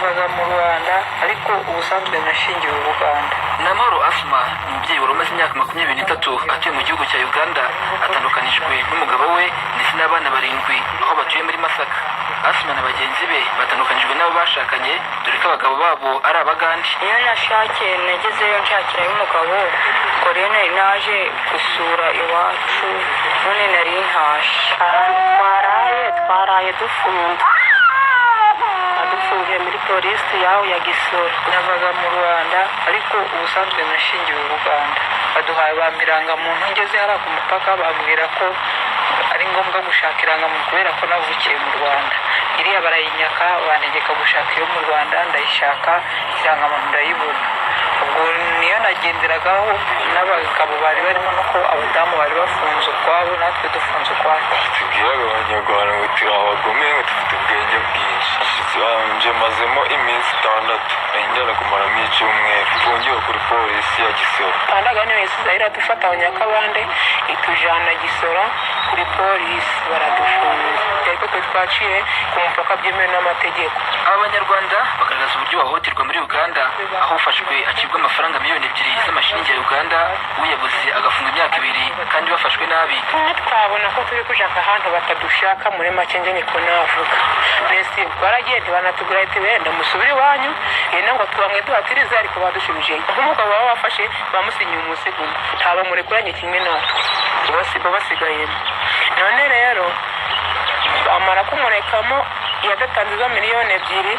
navaga mu Rwanda ariko ubusanzwe nashingiwe u Rwanda. Namahoro Asma ni umubyeyi wari umaze imyaka 23 atuye mu gihugu cya Uganda, atandukanijwe n'umugabo we ndetse n'abana 7 aho batuye muri Masaka. Asma na bagenzi be batandukanijwe n'abo bashakanye dore ko abagabo babo ari Abagande. Iyo nashakiye nagezeyo nshakirayo umugabo, ngo rero nari naje gusura iwacu, none nari ntashe. Twaraye dufungiye muri polisi yaho ya Gisoro. Navaga mu Rwanda ariko ubusanzwe nashingiwe u Rwanda. Baduhaye bamirangamuntu, ngeze hariya ku mupaka bambwira ko ari ngombwa gushaka irangamuntu kubera ko navukiye mu Rwanda. Iriya barayinyaka, bantegeka gushaka iyo mu Rwanda, ndayishaka, irangamuntu ndayibona. Ubwo niyo nagenderagaho, n'abagabo bari barimo nuko abadamu bari bafunze ukwabo, natwe dufunze ukwacu. Tubwiraga abanyarwanda ngo turi abagome, ngo dufite ubwenge bwinshi. Nje mazemo iminsi 6, nahindana kumaramo icyumweru, mfungiwe kuri polisi ya Gisoro. Kandaga niyo yasize dufata Abanyakabande itujana Gisoro kuri polisi baradufunga. Ariko twaciye ku mupaka byemewe n'amategeko. Aba banyarwanda bagaragaza uburyo bahohoterwa muri Uganda, aho ufashwe akibwa amafaranga miliyoni 2 z'amashiringi ya Uganda, uyabuze agafunga imyaka 2 kandi bafashwe nabi. Twabona ko turi kushaka ahantu batadushaka, muri make nje niko navuga. Mbese baragenda banatugura ati wenda musubire iwanyu, yenda ngo twamwe duhatiriza ariko badushubije. Umugabo baba bafashe bamusinyiye umusigo, ntaba murekuranye kimwe natwe, bose basigayemo. None rero amara kumurekamo yadatanze miliyoni 2,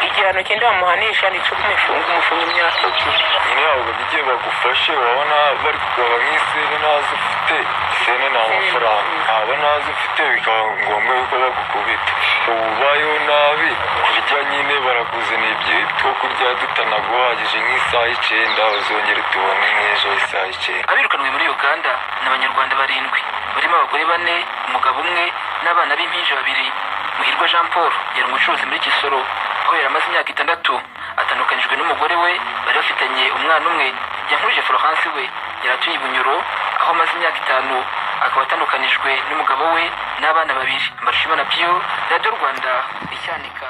igihano kindi bamuhanisha ni cyo kumufunga imyaka 2. Ntabwo bigiye bagufashe, urabona bari kugaba nk'isene nazo ufite, isene nta mafaranga, aba nazo ufite bikaba ngombwa yuko bagukubita. Ubayeho nabi kurya nyine barakuzanira ibyo kurya tutanaguhagije nk'isaha 9, uzongera tubone nk'ejo isaha 9. Abirukanwe muri Uganda n'Abanyarwanda 7 barimo abagore 4, umugabo 1 n'abana b'impinja 2. Muhirwa Jean Paul yari umucuruzi muri Gisoro, aho yari amaze imyaka 6, atandukanijwe n'umugore we bari bafitanye umwana 1. Yankurije Florence we yari atuye i Bunyoro, aho amaze imyaka 5, akaba atandukanijwe n'umugabo we n'abana 2. Mbarushimana Pio, Radio Rwanda, Icyanika.